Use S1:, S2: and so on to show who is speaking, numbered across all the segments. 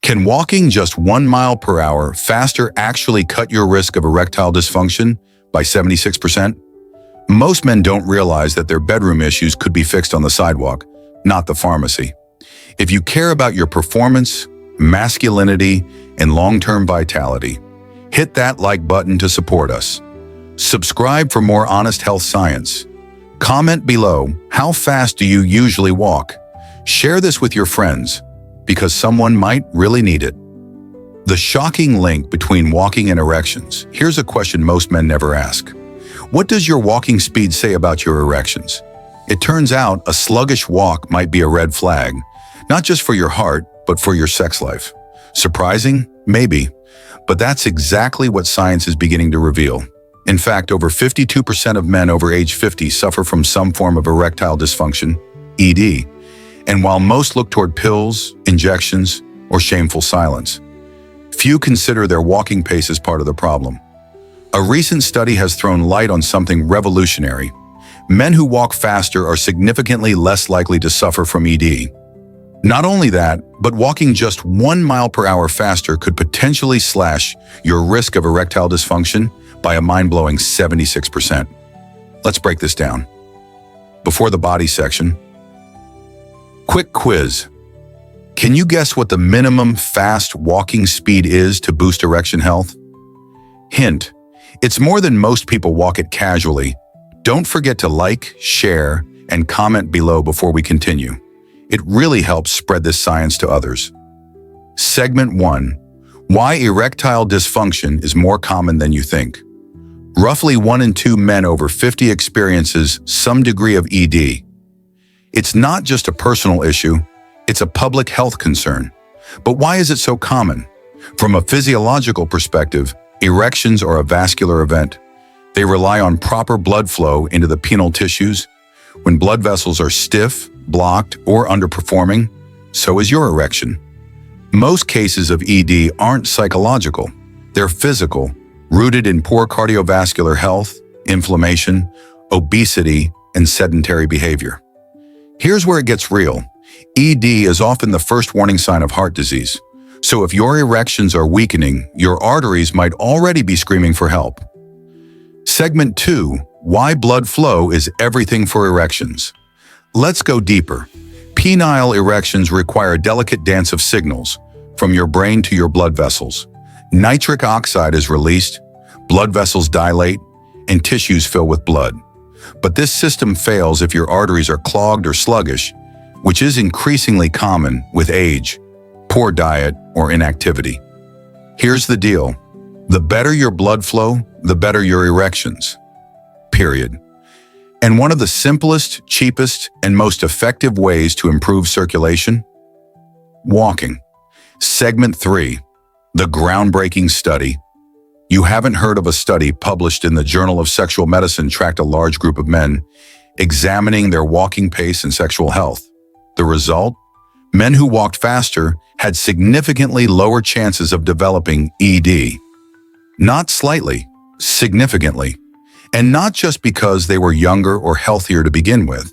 S1: Can walking just 1 mile per hour faster actually cut your risk of erectile dysfunction by 76%? Most men don't realize that their bedroom issues could be fixed on the sidewalk, not the pharmacy. If you care about your performance, masculinity, and long-term vitality, hit that like button to support us. Subscribe for more honest health science. Comment below, how fast do you usually walk? Share this with your friends, because someone might really need it. The shocking link between walking and erections. Here's a question most men never ask. What does your walking speed say about your erections? It turns out a sluggish walk might be a red flag, not just for your heart, but for your sex life. Surprising? Maybe. But that's exactly what science is beginning to reveal. In fact, over 52% of men over age 50 suffer from some form of erectile dysfunction, ED. And while most look toward pills, injections, or shameful silence, few consider their walking pace as part of the problem. A recent study has thrown light on something revolutionary. Men who walk faster are significantly less likely to suffer from ED. Not only that, but walking just 1 mile per hour faster could potentially slash your risk of erectile dysfunction by a mind-blowing 76%. Let's break this down. Before the body section, quick quiz. Can you guess what the minimum fast walking speed is to boost erection health? Hint, it's more than most people walk it casually. Don't forget to like, share, and comment below before we continue. It really helps spread this science to others. Segment 1. Why erectile dysfunction is more common than you think. Roughly 1 in 2 men over 50 experiences some degree of ED. It's not just a personal issue, it's a public health concern. But why is it so common? From a physiological perspective, erections are a vascular event. They rely on proper blood flow into the penile tissues. When blood vessels are stiff, blocked, or underperforming, so is your erection. Most cases of ED aren't psychological. They're physical, rooted in poor cardiovascular health, inflammation, obesity, and sedentary behavior. Here's where it gets real. ED is often the first warning sign of heart disease. So if your erections are weakening, your arteries might already be screaming for help. Segment 2. Why blood flow is everything for erections. Let's go deeper. Penile erections require a delicate dance of signals, from your brain to your blood vessels. Nitric oxide is released, blood vessels dilate, and tissues fill with blood. But this system fails if your arteries are clogged or sluggish, which is increasingly common with age, poor diet, or inactivity. Here's the deal. The better your blood flow, the better your erections. Period. And one of the simplest, cheapest, and most effective ways to improve circulation? Walking. Segment 3. The groundbreaking study. You haven't heard of a study published in the Journal of Sexual Medicine tracked a large group of men examining their walking pace and sexual health. The result? Men who walked faster had significantly lower chances of developing ED. Not slightly, significantly. And not just because they were younger or healthier to begin with.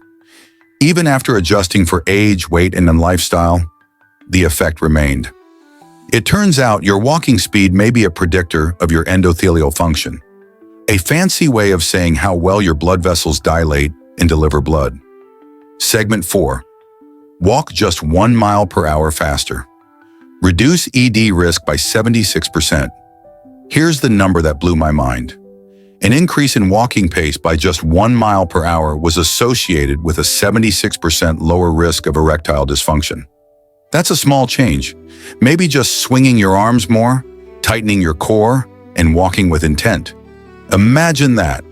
S1: Even after adjusting for age, weight, and lifestyle, the effect remained. It turns out your walking speed may be a predictor of your endothelial function, a fancy way of saying how well your blood vessels dilate and deliver blood. Segment 4. Walk just 1 mile per hour faster. Reduce ED risk by 76%. Here's the number that blew my mind. An increase in walking pace by just 1 mile per hour was associated with a 76% lower risk of erectile dysfunction. That's a small change. Maybe just swinging your arms more, tightening your core, and walking with intent. Imagine that.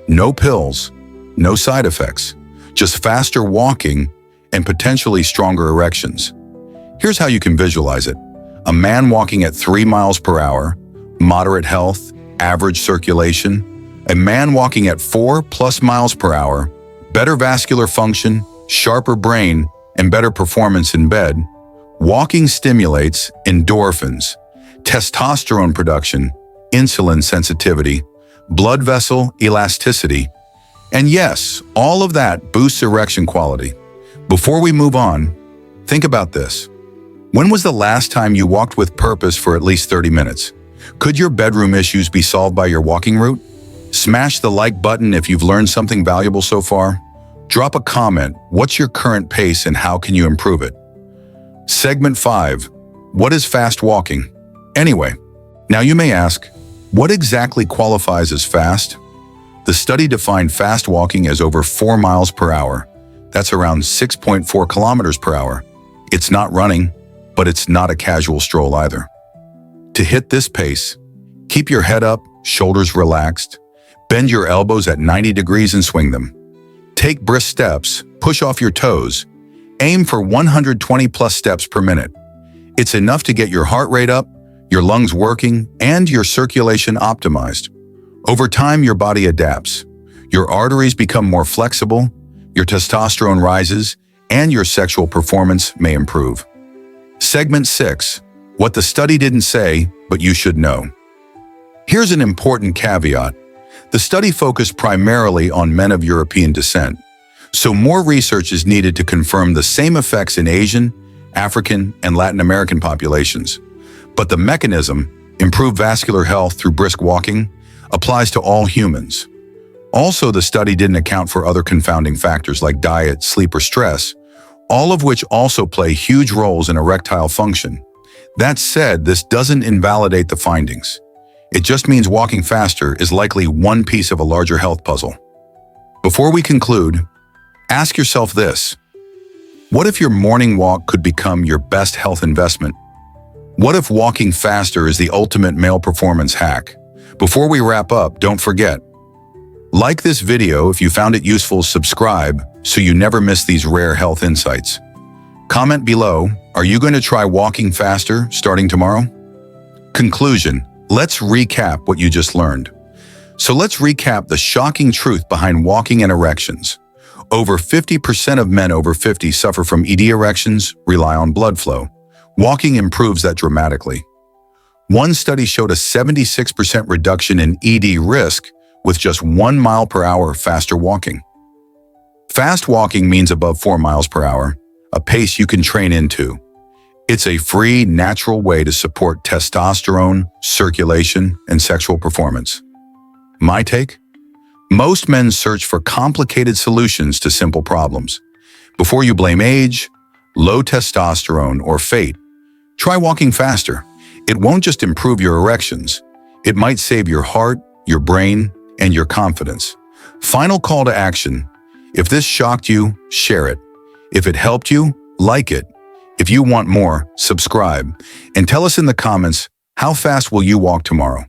S1: No pills, no side effects, just faster walking and potentially stronger erections. Here's how you can visualize it. A man walking at 3 miles per hour, moderate health, average circulation. A man walking at 4+ miles per hour, better vascular function, sharper brain, and better performance in bed. Walking stimulates endorphins, testosterone production, insulin sensitivity, blood vessel elasticity, and yes, all of that boosts erection quality. Before we move on, think about this. When was the last time you walked with purpose for at least 30 minutes? Could your bedroom issues be solved by your walking route? Smash the like button if you've learned something valuable so far. Drop a comment. What's your current pace and how can you improve it? Segment 5. What is fast walking? Anyway, now you may ask, what exactly qualifies as fast? The study defined fast walking as over 4 miles per hour. That's around 6.4 kilometers per hour. It's not running, but it's not a casual stroll either. To hit this pace, keep your head up, shoulders relaxed, bend your elbows at 90 degrees and swing them. Take brisk steps, push off your toes, aim for 120 plus steps per minute. It's enough to get your heart rate up, your lungs working, and your circulation optimized. Over time, your body adapts. Your arteries become more flexible, your testosterone rises, and your sexual performance may improve. Segment 6. What the study didn't say, but you should know. Here's an important caveat. The study focused primarily on men of European descent, so more research is needed to confirm the same effects in Asian, African, and Latin American populations. But the mechanism, improved vascular health through brisk walking, applies to all humans. Also, the study didn't account for other confounding factors like diet, sleep, or stress, all of which also play huge roles in erectile function. That said, this doesn't invalidate the findings. It just means walking faster is likely one piece of a larger health puzzle. Before we conclude, ask yourself this. What if your morning walk could become your best health investment? What if walking faster is the ultimate male performance hack? Before we wrap up, don't forget, like this video if you found it useful, subscribe so you never miss these rare health insights. Comment below, are you going to try walking faster starting tomorrow? Conclusion, let's recap what you just learned. So let's recap the shocking truth behind walking and erections. Over 50% of men over 50 suffer from ED erections, rely on blood flow. Walking improves that dramatically. One study showed a 76% reduction in ED risk with just 1 mile per hour faster walking. Fast walking means above 4 miles per hour, a pace you can train into. It's a free, natural way to support testosterone, circulation, and sexual performance. My take? Most men search for complicated solutions to simple problems. Before you blame age, low testosterone, or fate, try walking faster. It won't just improve your erections. It might save your heart, your brain, and your confidence. Final call to action. If this shocked you, share it. If it helped you, like it. If you want more, subscribe. And tell us in the comments, how fast will you walk tomorrow?